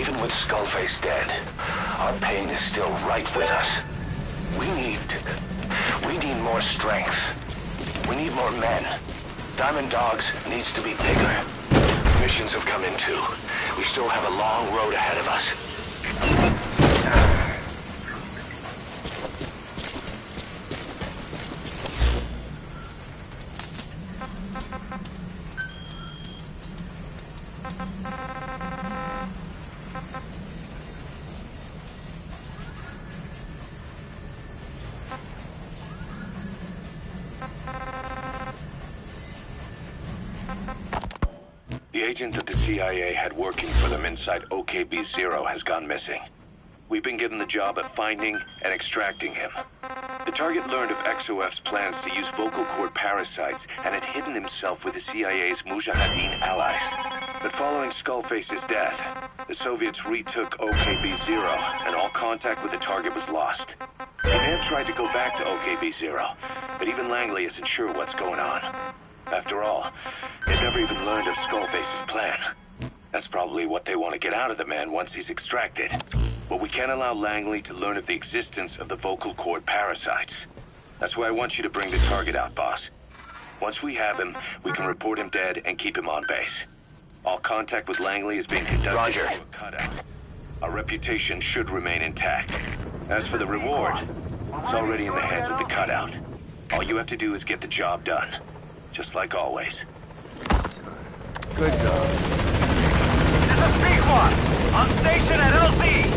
Even with Skullface dead, our pain is still right with us. We need more strength. We need more men. Diamond Dogs needs to be bigger. Missions have come in too. We still have a long road ahead of us. The agent that the CIA had working for them inside OKB-0 has gone missing. We've been given the job of finding and extracting him. The target learned of XOF's plans to use vocal cord parasites and had hidden himself with the CIA's Mujahideen allies. But following Skullface's death, the Soviets retook OKB-0 and all contact with the target was lost. They may have tried to go back to OKB-0, but even Langley isn't sure what's going on. After all, they've never even learned of Skullface's plan. That's probably what they want to get out of the man once he's extracted. But we can't allow Langley to learn of the existence of the vocal cord parasites. That's why I want you to bring the target out, boss. Once we have him, we can report him dead and keep him on base. All contact with Langley is being conducted Roger. through a cutout. Our reputation should remain intact. As for the reward, it's already in the hands of the cutout. All you have to do is get the job done. Just like always. Good job. This is Pequod! On station at LZ!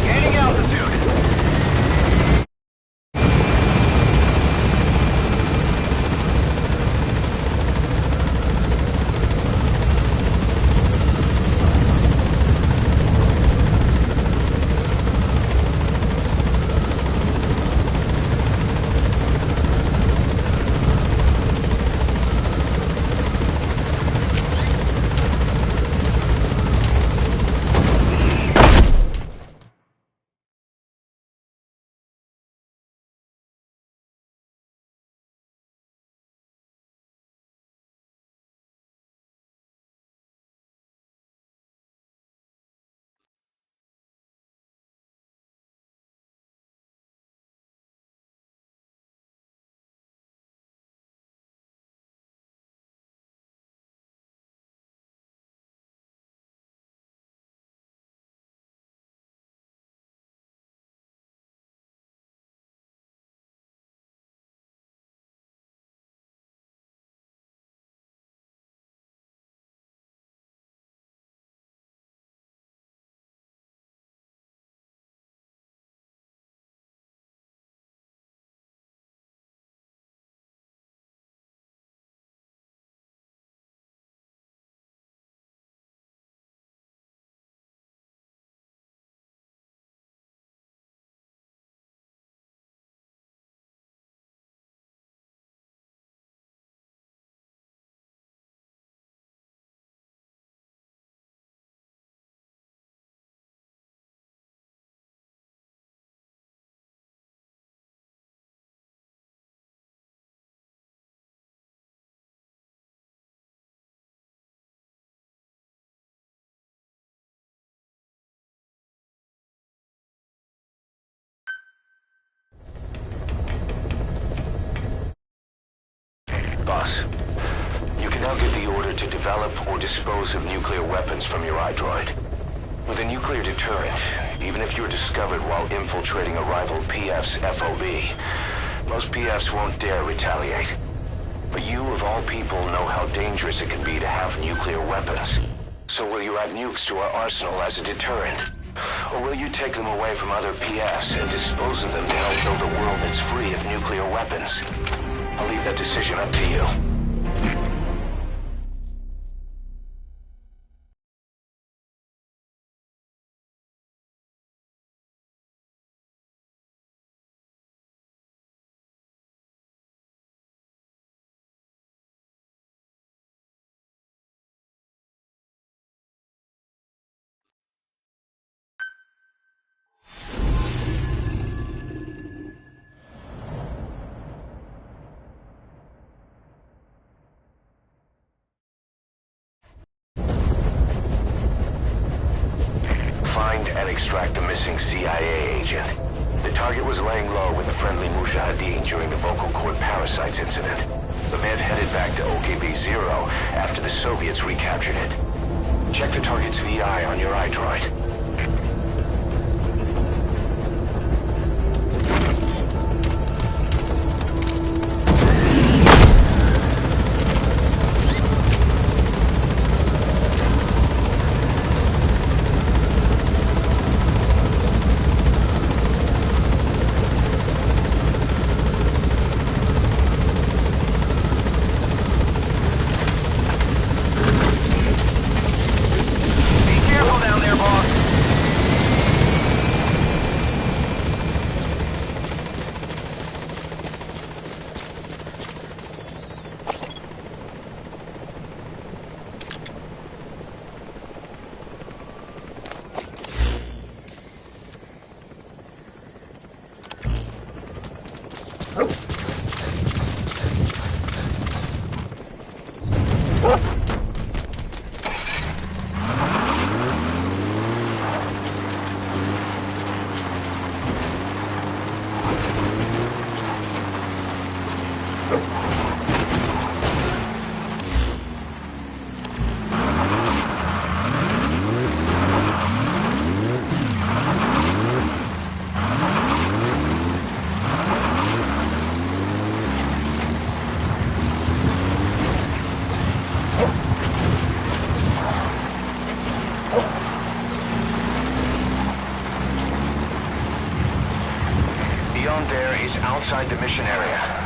Gaining altitude! Boss, you can now get the order to develop or dispose of nuclear weapons from your iDroid. With a nuclear deterrent, even if you're discovered while infiltrating a rival PF's FOB, most PFs won't dare retaliate. But you, of all people, know how dangerous it can be to have nuclear weapons. So will you add nukes to our arsenal as a deterrent? Or will you take them away from other PFs and dispose of them to help build a world that's free of nuclear weapons? I'll leave that decision up to you. extract the missing CIA agent. The target was laying low with the friendly Mujahideen during the vocal cord parasites incident. The Med headed back to OKB-0 after the Soviets recaptured it. Check the target's VI on your iDroid. Beyond there is outside the mission area.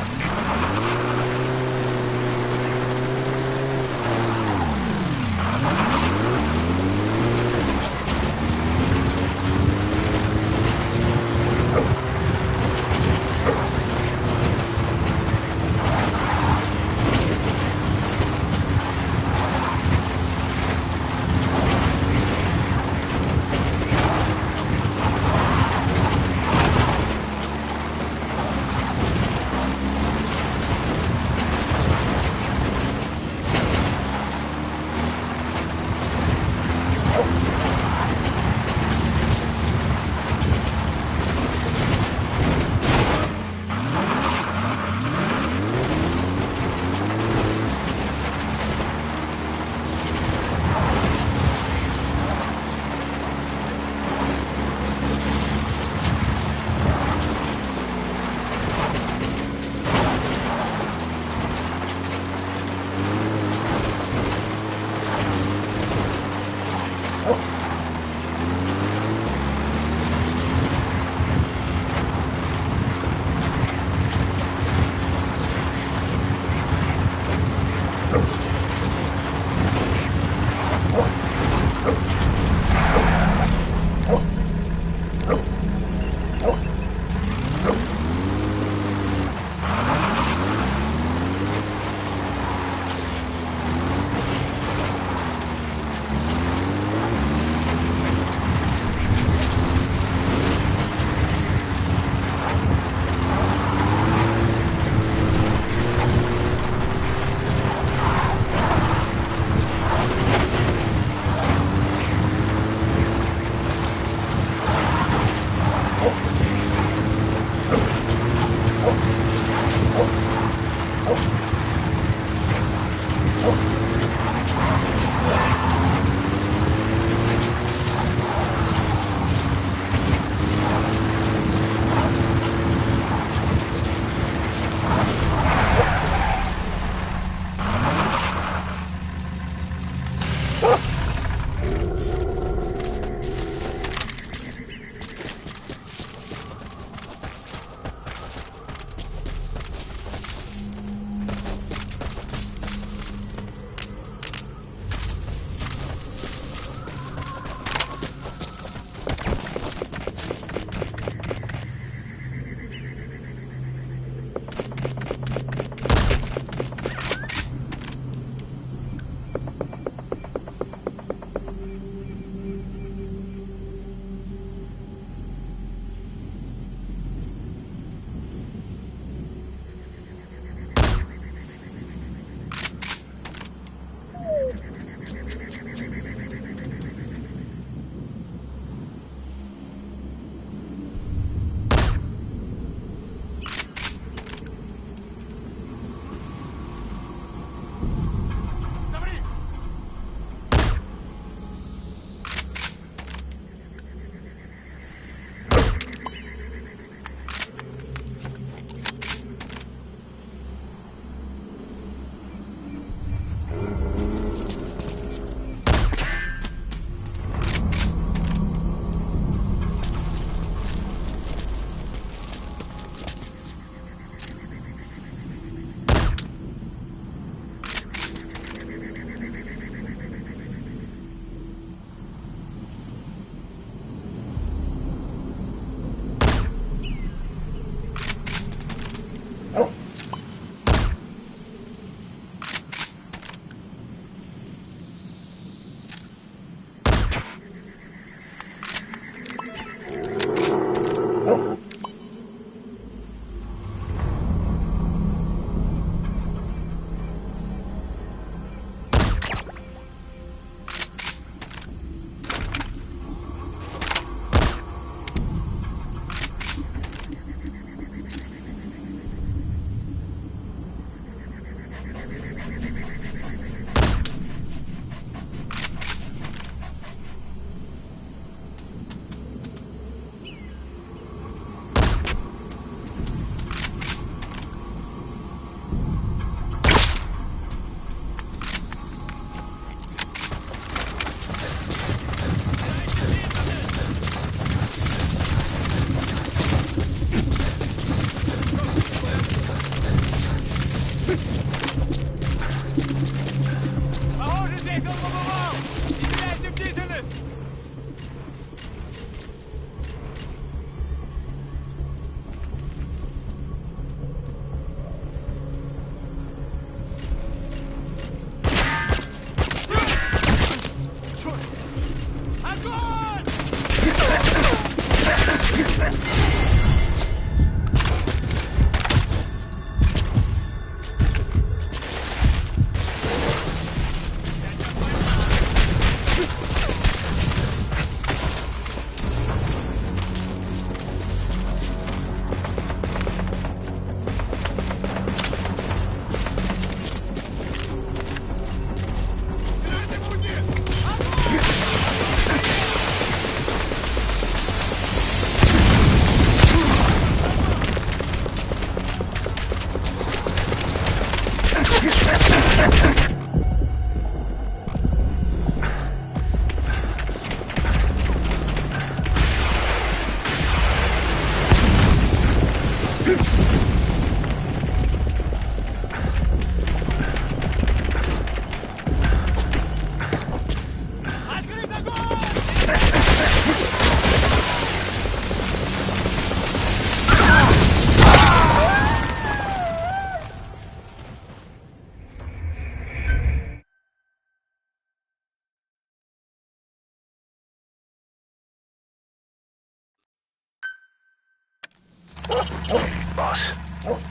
Boss,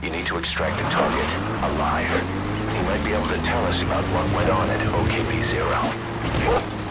you need to extract the target alive. He might be able to tell us about what went on at OKB-0.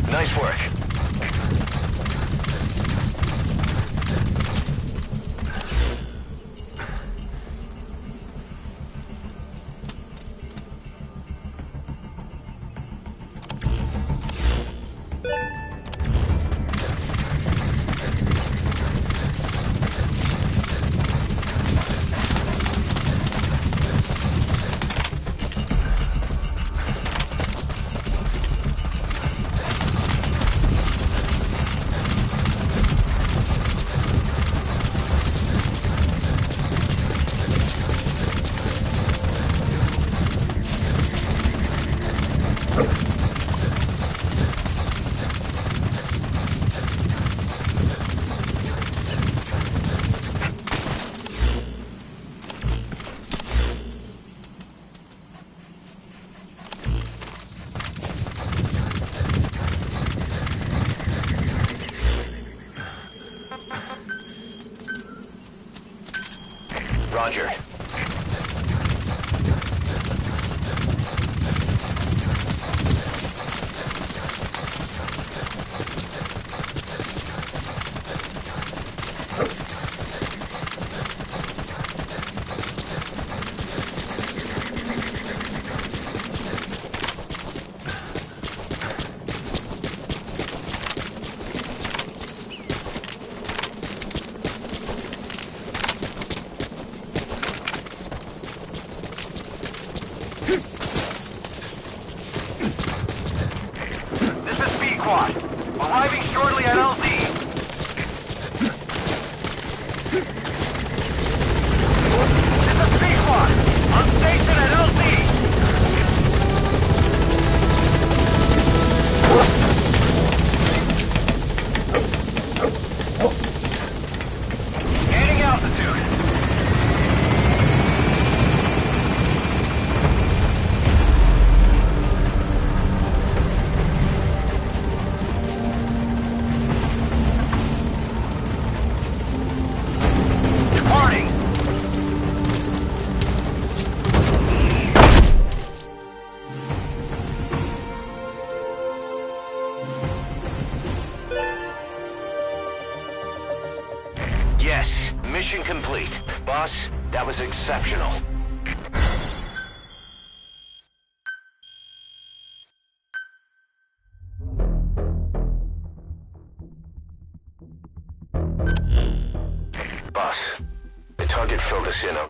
Nice work. Roger. Arriving shortly at LZ. This is B-Squad. On station at LZ. Gaining altitude. Mission complete. Boss, that was exceptional. Boss, the target filled us in on...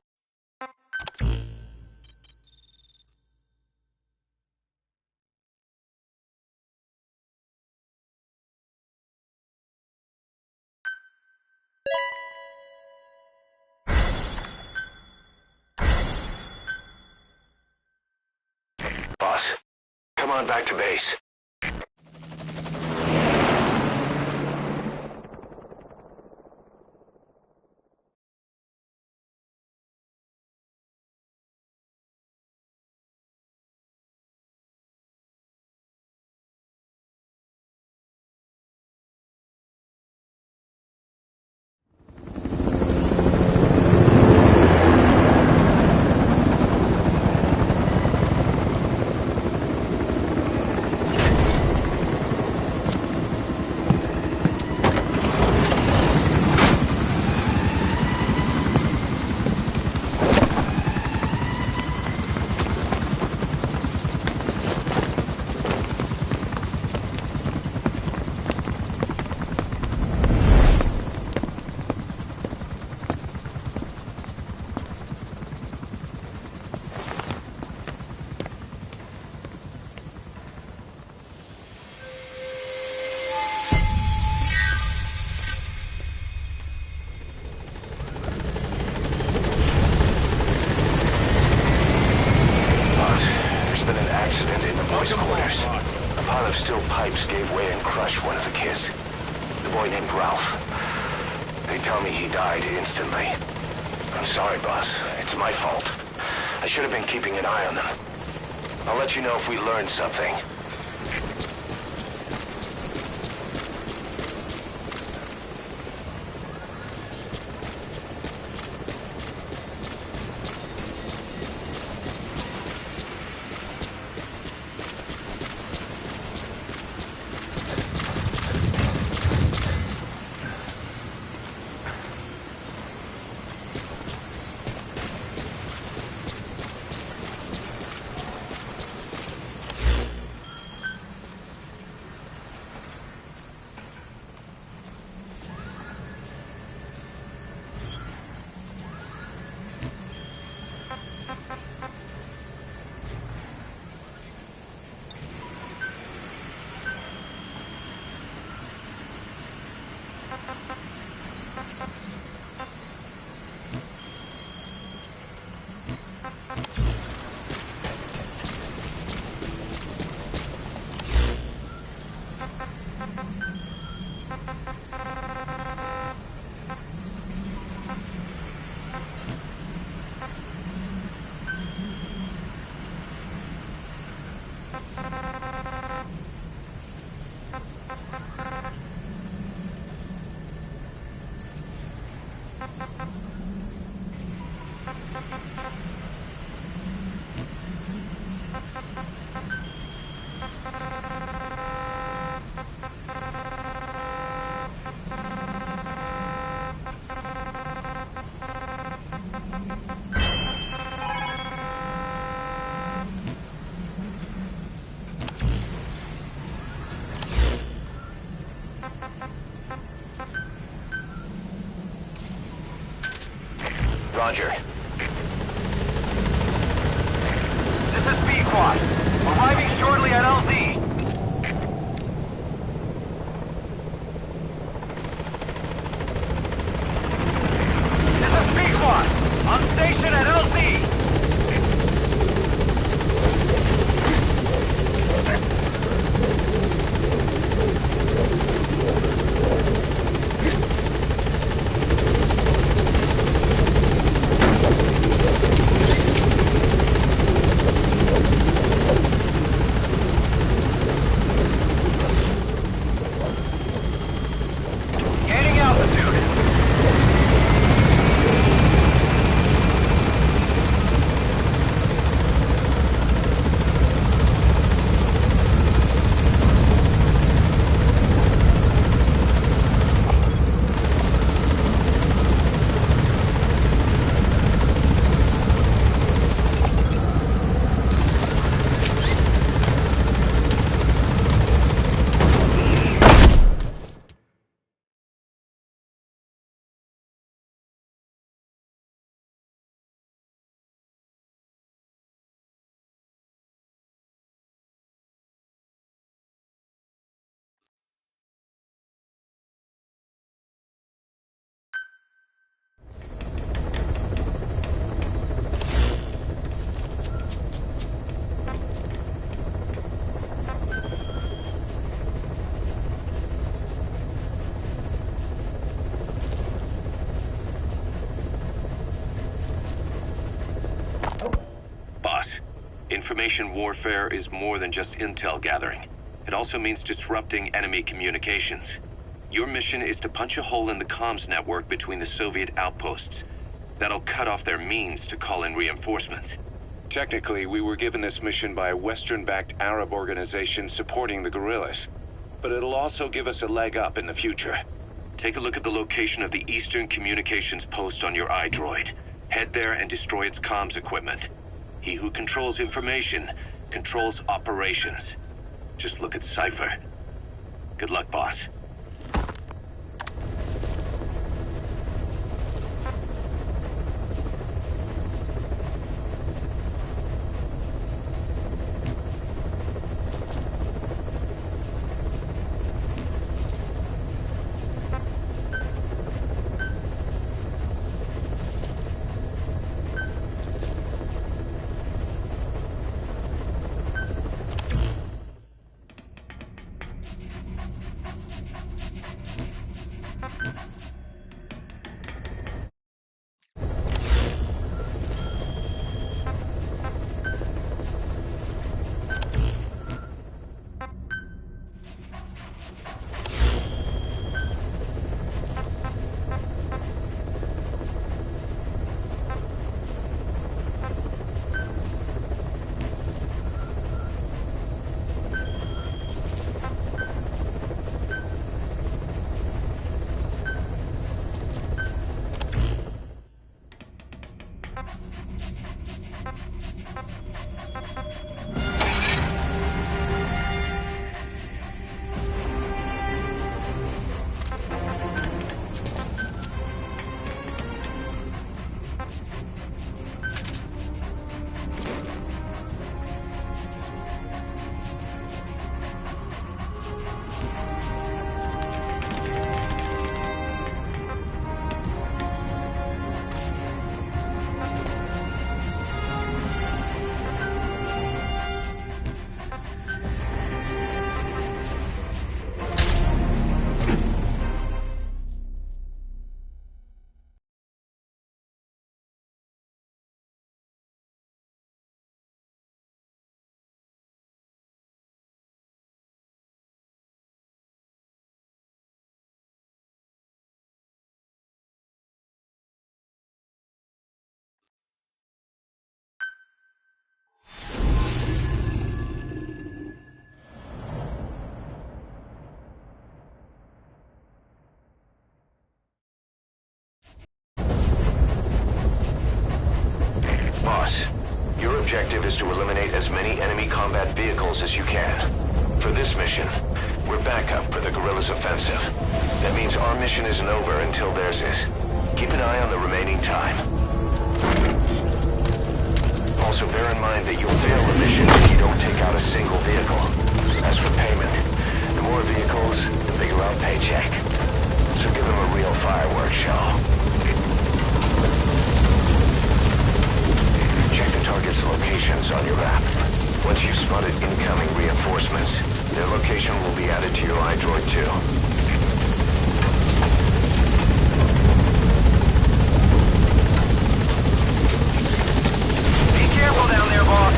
Boss, come on back to base. Steel pipes gave way and crushed one of the kids. The boy named Ralph. They tell me he died instantly. I'm sorry, boss. It's my fault. I should have been keeping an eye on them. I'll let you know if we learn something. Roger. This is B-Quad. Arriving shortly at LZ. This is B-Quad. On station at LZ. Information warfare is more than just intel gathering. It also means disrupting enemy communications. Your mission is to punch a hole in the comms network between the Soviet outposts. That'll cut off their means to call in reinforcements. Technically, we were given this mission by a Western-backed Arab organization supporting the guerrillas. But it'll also give us a leg up in the future. Take a look at the location of the Eastern Communications Post on your iDroid. Head there and destroy its comms equipment. He who controls information controls operations. Just look at Cypher. Good luck, boss. Boss, your objective is to eliminate as many enemy combat vehicles as you can. For this mission, we're backup for the guerrillas' offensive. That means our mission isn't over until theirs is. Keep an eye on the remaining time. Also bear in mind that you'll fail the mission if you don't take out a single vehicle. As for payment, the more vehicles, the bigger our paycheck. So give them a real fireworks show. Check the target's locations on your map. Once you've spotted incoming reinforcements, their location will be added to your iDroid too. Be careful down there, boss.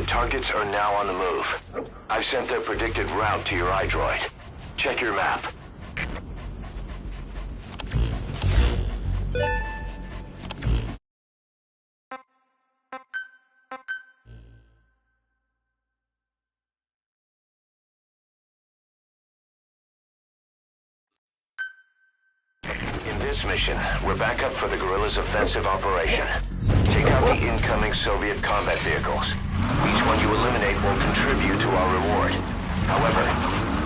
Targets are now on the move. I've sent their predicted route to your iDroid. Check your map. this mission, we're back up for the guerrillas' offensive operation. Take out the incoming Soviet combat vehicles. Each one you eliminate will contribute to our reward. However,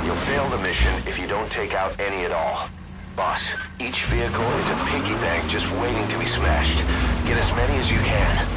you'll fail the mission if you don't take out any at all. Boss, each vehicle is a piggy bank just waiting to be smashed. Get as many as you can.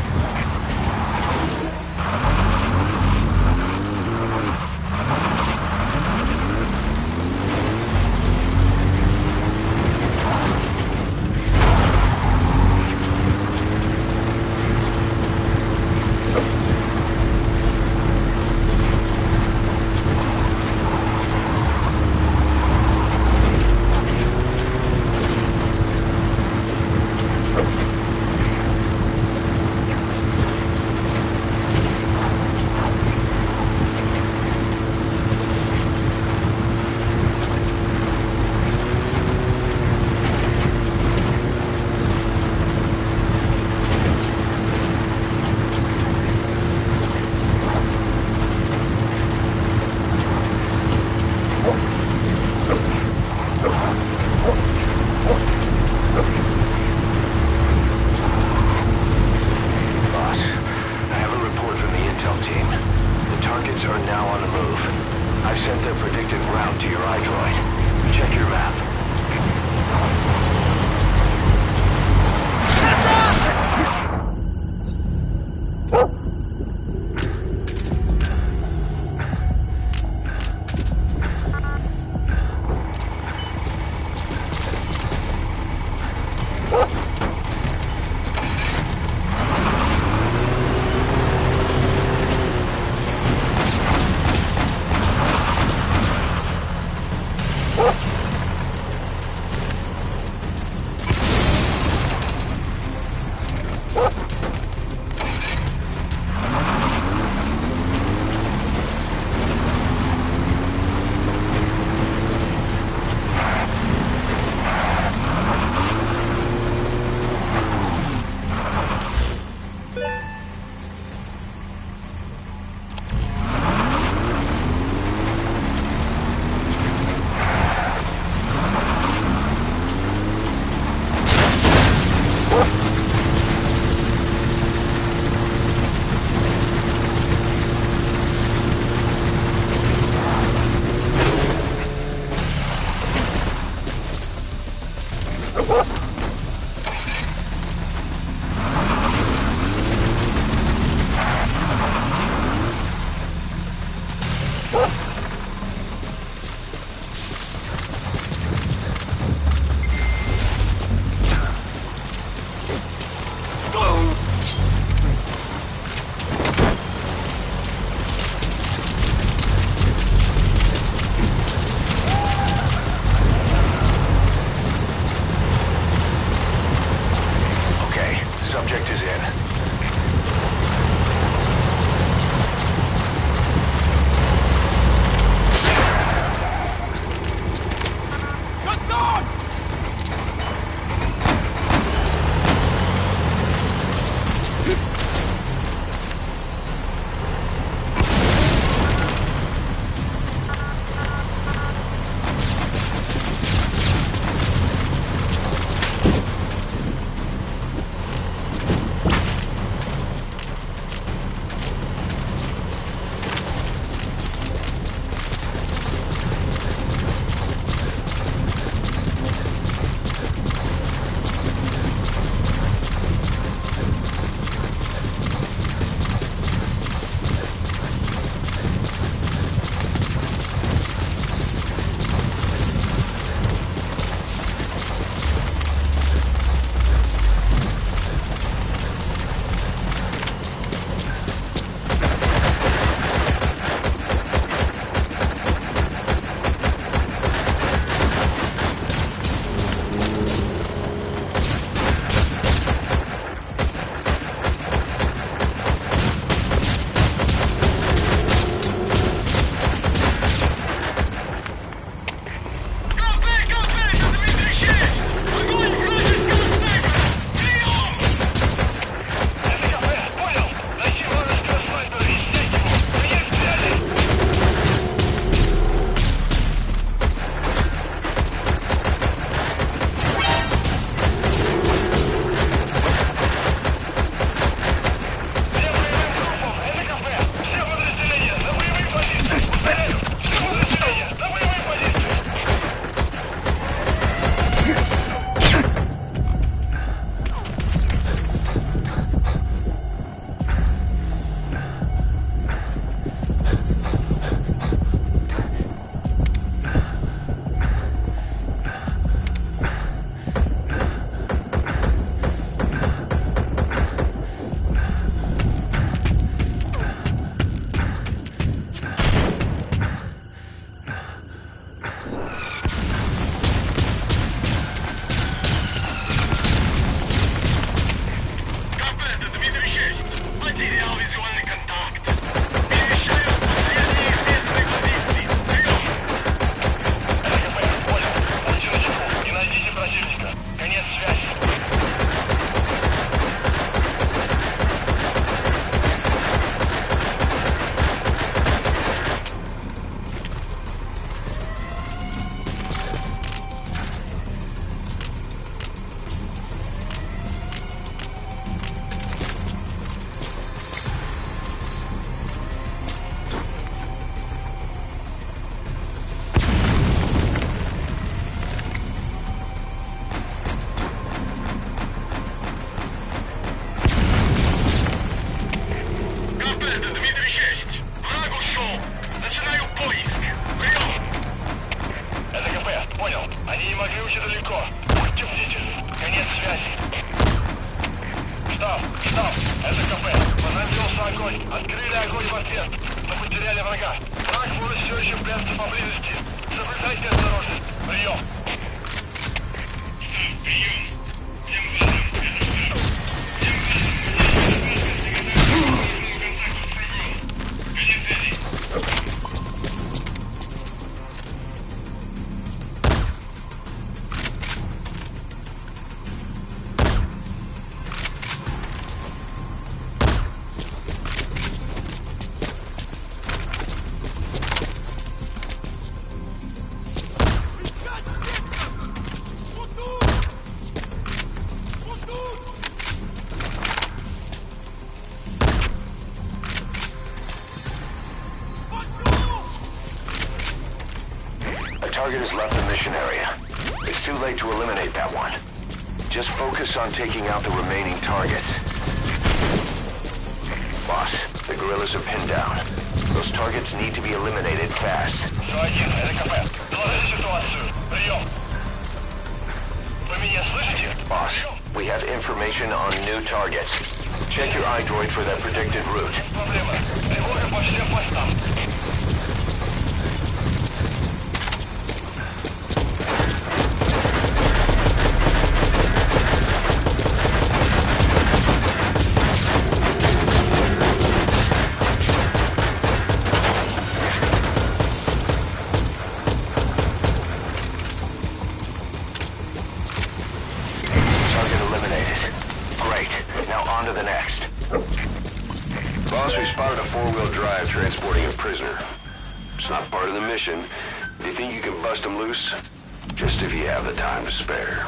потеряли врага. Враг может все еще прятаться поблизости. Соблюдайте осторожность. Прием. Target has left the mission area. It's too late to eliminate that one. Just focus on taking out the remaining targets. Boss, the guerrillas are pinned down. Those targets need to be eliminated fast. СО-1, РКП. Доложите ситуацию. Прием. Вы меня слышите? Boss, we have information on new targets. Check your iDroid for that predicted route. Проблема. Тревога по всем постам. Boss, we spotted a four-wheel drive transporting a prisoner. It's not part of the mission. Do you think you can bust him loose? Just if you have the time to spare.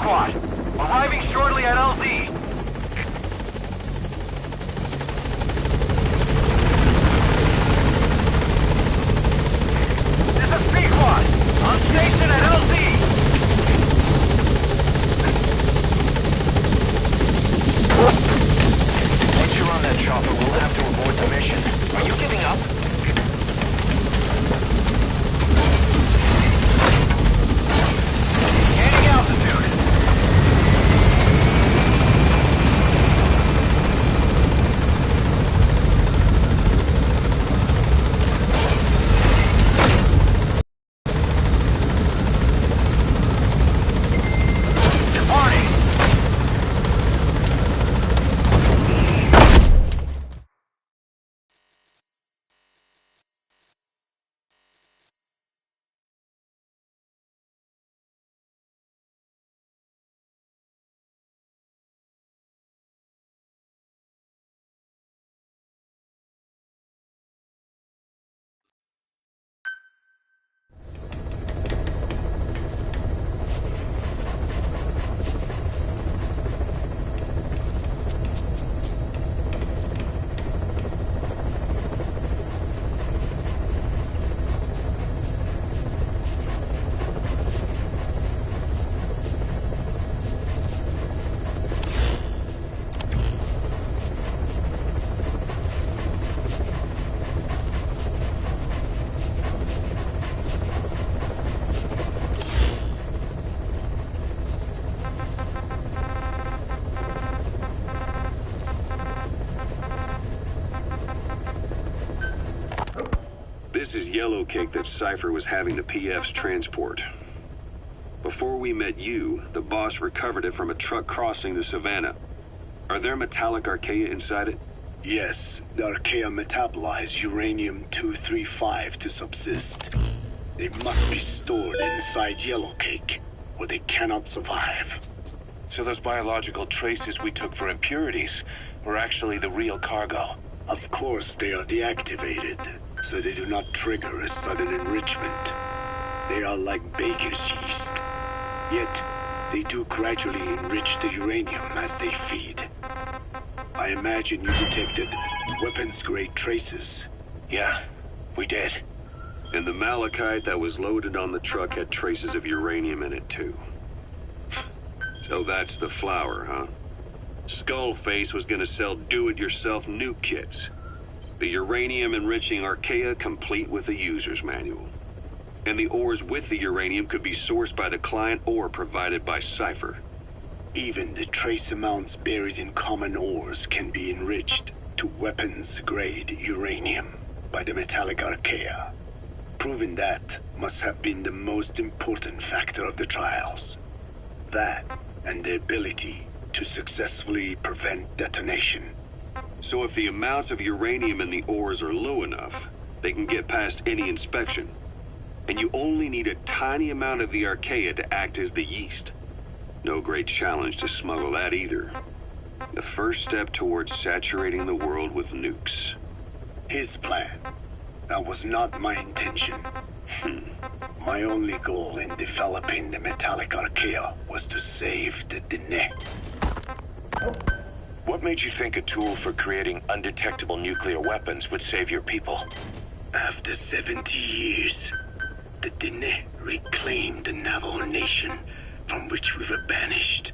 Squad. Arriving shortly at LZ. This is B-Quad. On station at LZ. Once you're on that chopper, we'll have to abort the mission. Are you giving up? Gaining altitude. This is Yellow Cake that Cypher was having the PF's transport. Before we met you, the boss recovered it from a truck crossing the savannah. Are there metallic archaea inside it? Yes, the archaea metabolize uranium-235 to subsist. They must be stored inside Yellow Cake, or they cannot survive. So those biological traces we took for impurities were actually the real cargo? Of course they are deactivated, so they do not trigger a sudden enrichment. They are like baker's yeast. Yet, They do gradually enrich the uranium as they feed. I imagine you detected weapons-grade traces. Yeah, we did. And the malachite that was loaded on the truck had traces of uranium in it, too. So that's the flower, huh? Skullface was gonna sell do-it-yourself nuke kits. The uranium-enriching Archaea complete with the user's manual. And the ores with the uranium could be sourced by the client or provided by Cypher. Even the trace amounts buried in common ores can be enriched to weapons-grade uranium by the metallic Archaea. Proving that must have been the most important factor of the trials. That and the ability to successfully prevent detonation. So if the amounts of uranium in the ores are low enough, they can get past any inspection. And you only need a tiny amount of the Archaea to act as the yeast. No great challenge to smuggle that either. The first step towards saturating the world with nukes. His plan. That was not my intention. My only goal in developing the metallic Archaea was to save the Dene. What made you think a tool for creating undetectable nuclear weapons would save your people? After 70 years, the Dene reclaimed the Navajo nation from which we were banished.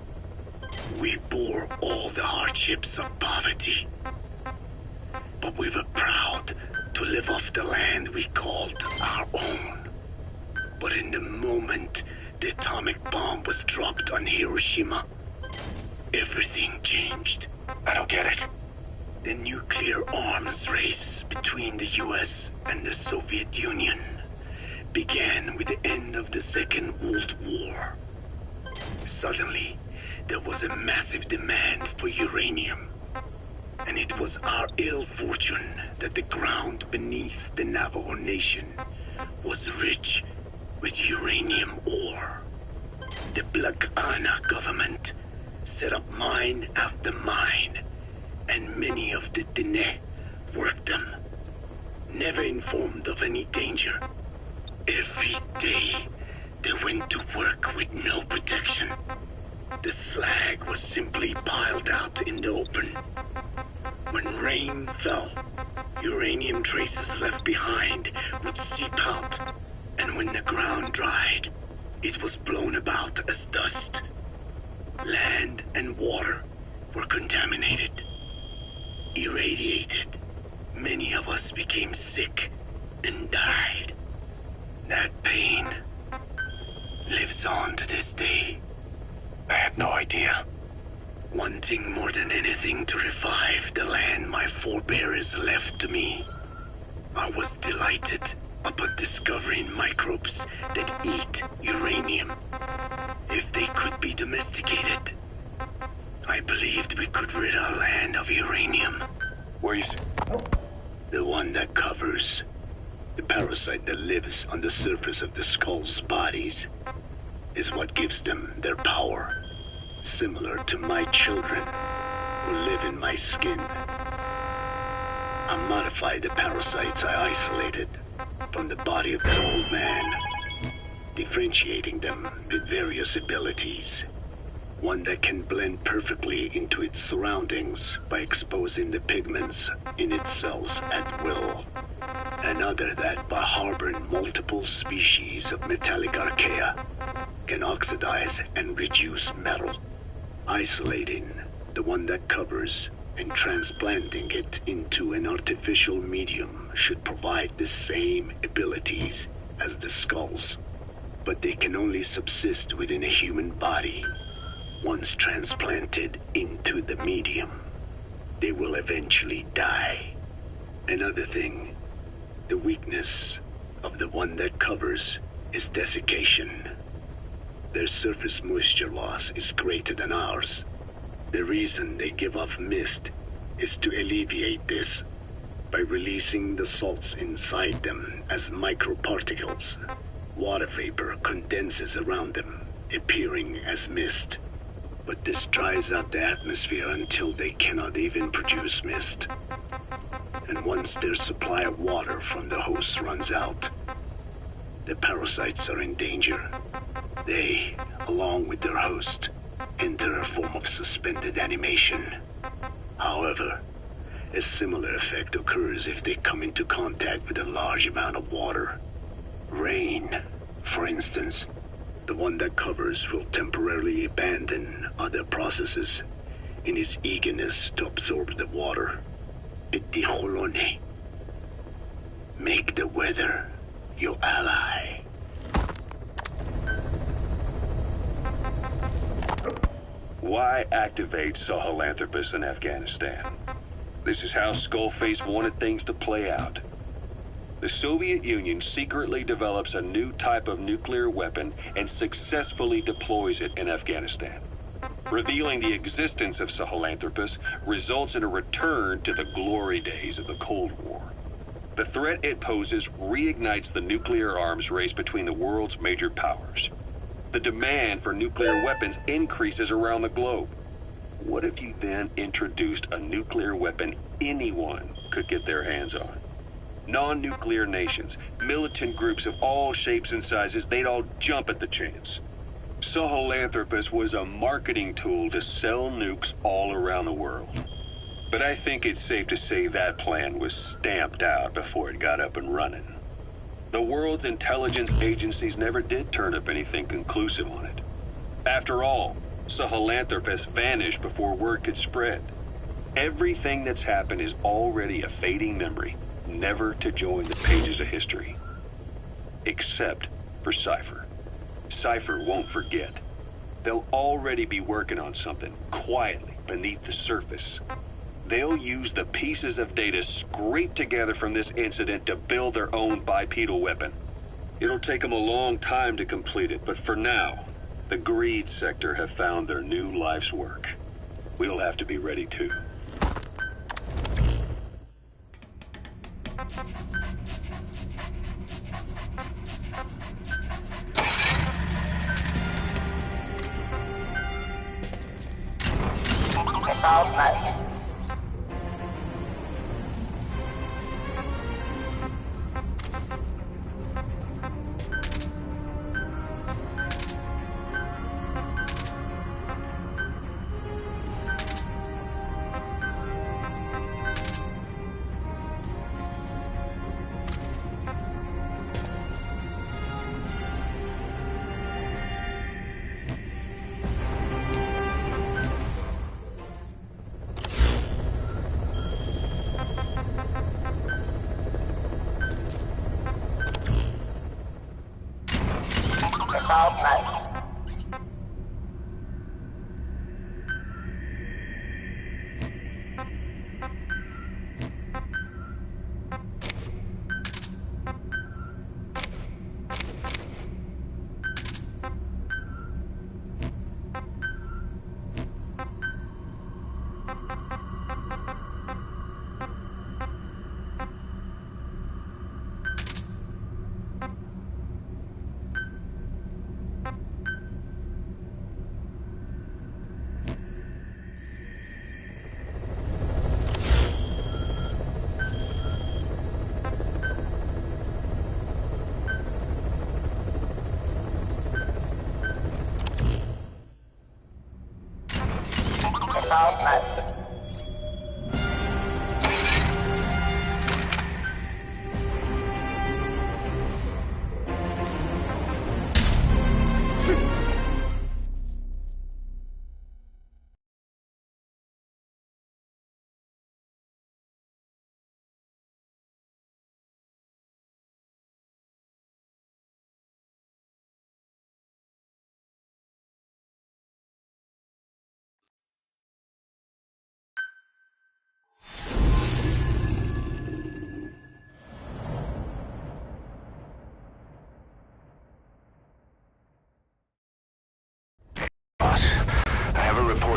We bore all the hardships of poverty, but we were proud to live off the land we called our own. But in the moment the atomic bomb was dropped on Hiroshima, everything changed. I don't get it. The nuclear arms race between the US and the Soviet Union began with the end of the Second World War. Suddenly, there was a massive demand for uranium. And it was our ill fortune that the ground beneath the Navajo Nation was rich with uranium ore. The Black Ana government set up mine after mine, and many of the Dene worked them, never informed of any danger. Every day, they went to work with no protection. The slag was simply piled out in the open. When rain fell, uranium traces left behind would seep out, and when the ground dried, it was blown about as dust. Land and water were contaminated, irradiated. Many of us became sick and died. That pain lives on to this day. I had no idea. Wanting more than anything to revive the land my forebears left to me, I was delighted upon discovering microbes that eat uranium. If they could be domesticated, I believed we could rid our land of uranium. Where you... The one that covers. The parasite that lives on the surface of the skull's bodies is what gives them their power. Similar to my children who live in my skin. I modified the parasites I isolated from the body of that old man, differentiating them with various abilities. One that can blend perfectly into its surroundings by exposing the pigments in its cells at will. Another that, by harboring multiple species of metallic Archaea, can oxidize and reduce metal. Isolating the one that covers and transplanting it into an artificial medium should provide the same abilities as the skulls, but they can only subsist within a human body. Once transplanted into the medium, they will eventually die. Another thing, the weakness of the one that covers is desiccation. Their surface moisture loss is greater than ours. The reason they give off mist is to alleviate this by releasing the salts inside them as microparticles. Water vapor condenses around them, appearing as mist. But this dries out the atmosphere until they cannot even produce mist. And once their supply of water from the host runs out, the parasites are in danger. They, along with their host, enter a form of suspended animation. However, a similar effect occurs if they come into contact with a large amount of water. Rain, for instance. The one that covers will temporarily abandon other processes in its eagerness to absorb the water. Pitijolone. Make the weather your ally. Why activate Sahelanthropus in Afghanistan? This is how Skullface wanted things to play out. The Soviet Union secretly develops a new type of nuclear weapon and successfully deploys it in Afghanistan. Revealing the existence of Sahelanthropus results in a return to the glory days of the Cold War. The threat it poses reignites the nuclear arms race between the world's major powers. The demand for nuclear weapons increases around the globe. What if you then introduced a nuclear weapon anyone could get their hands on? Non-nuclear nations, militant groups of all shapes and sizes, they'd all jump at the chance. Sahelanthropus was a marketing tool to sell nukes all around the world. But I think it's safe to say that plan was stamped out before it got up and running. The world's intelligence agencies never did turn up anything conclusive on it. After all, Sahelanthropus vanished before word could spread. Everything that's happened is already a fading memory, never to join the pages of history. Except for Cypher. Cypher won't forget. They'll already be working on something, quietly, beneath the surface. They'll use the pieces of data scraped together from this incident to build their own bipedal weapon. It'll take them a long time to complete it, but for now, the greed sector have found their new life's work. We'll have to be ready too.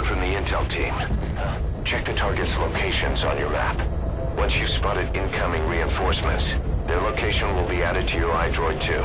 From the intel team. Check the target's locations on your map. Once you've spotted incoming reinforcements, their location will be added to your iDroid too.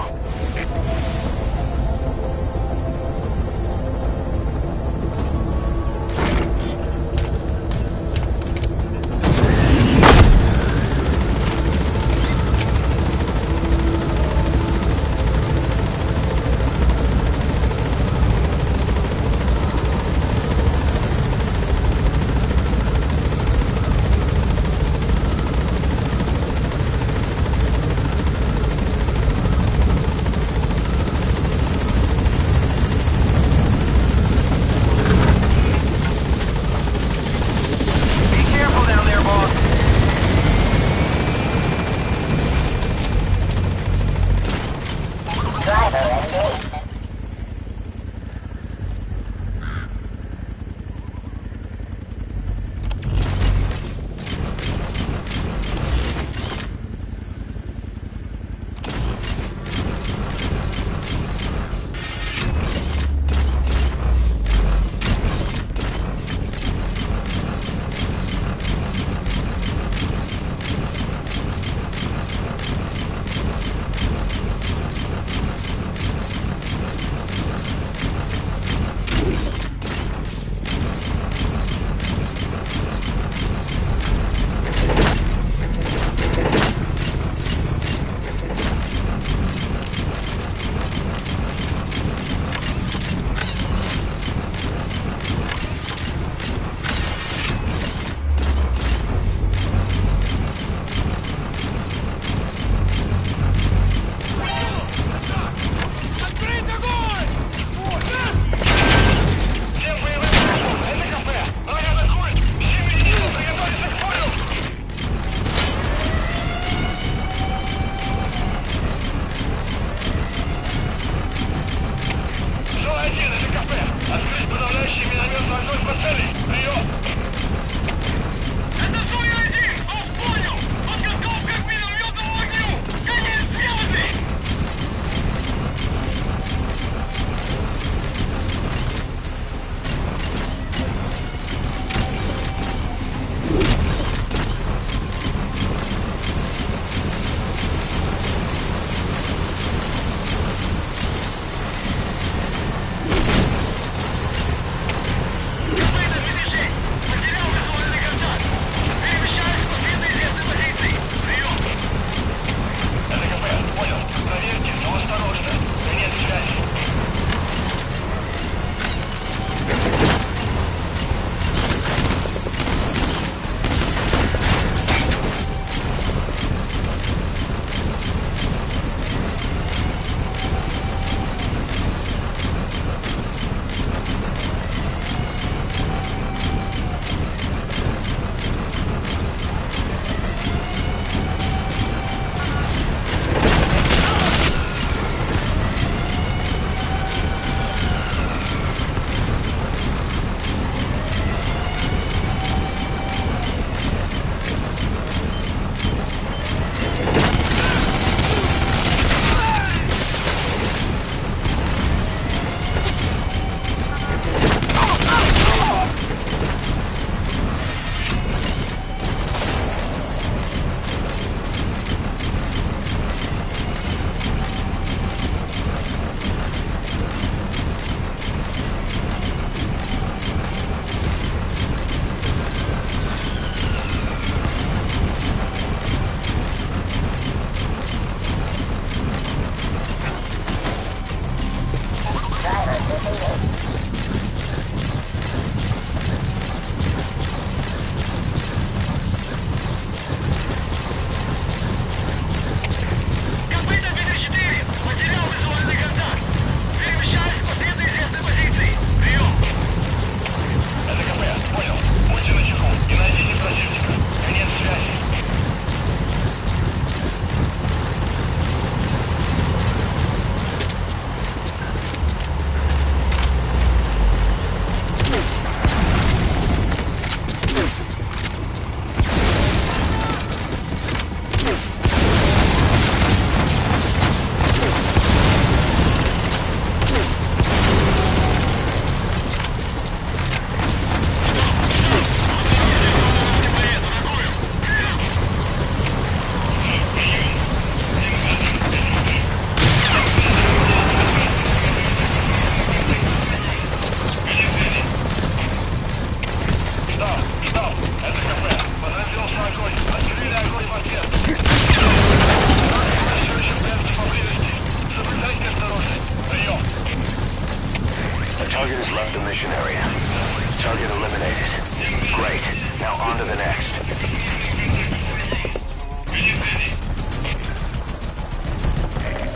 Great. Now on to the next.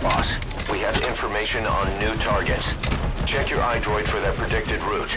Boss, we have information on new targets. Check your iDroid for their predicted route.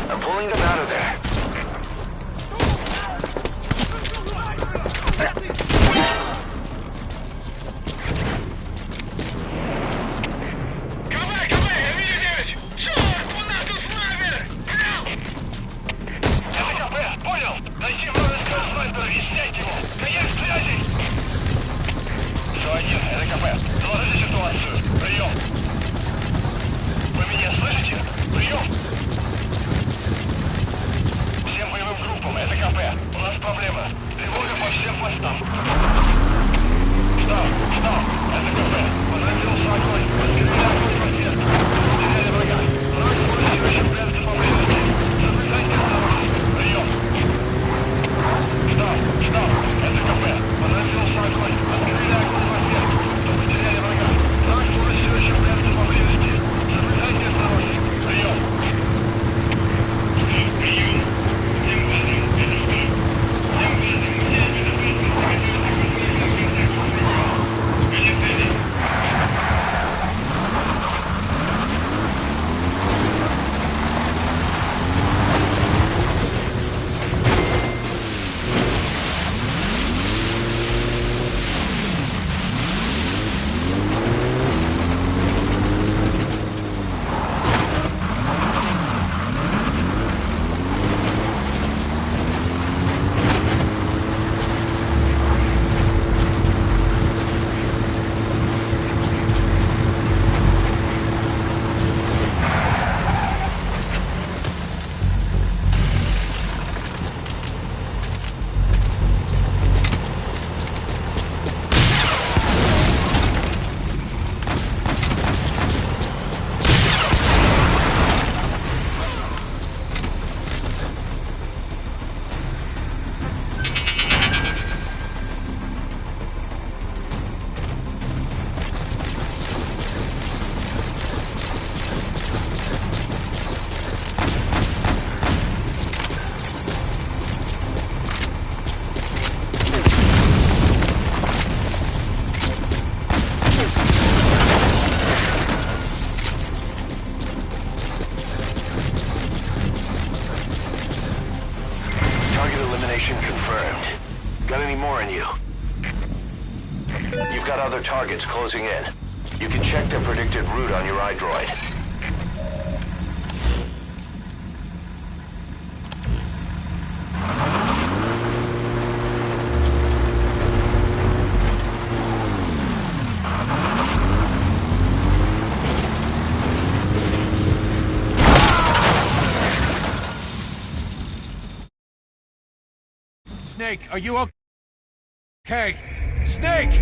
I'm pulling them out of there. Понял! Найти вражеского снайпера и снять его! Конец связи! СО-1, это КП. Доложите ситуацию. Прием! Вы меня слышите? Прием! Всем боевым группам, это КП. У нас проблема. Тревога по всем постам. Штаб, это КП. Понравился огонь. Расстреляли огонь по всех. Потеряли врага. Враг форсирующий прятаться поблизости. Соблюдайте осторожность. Прием! Штаб, это КП. Понравился огонь. Расстреляли огонь по всех. Потеряли врага. Враг форсирующий прятаться поблизости. Соблюдайте осторожность. Прием! Confirmed. Got any more in you? You've got other targets closing in. You can check their predicted route on your iDroid. Snake, are you okay? Snake!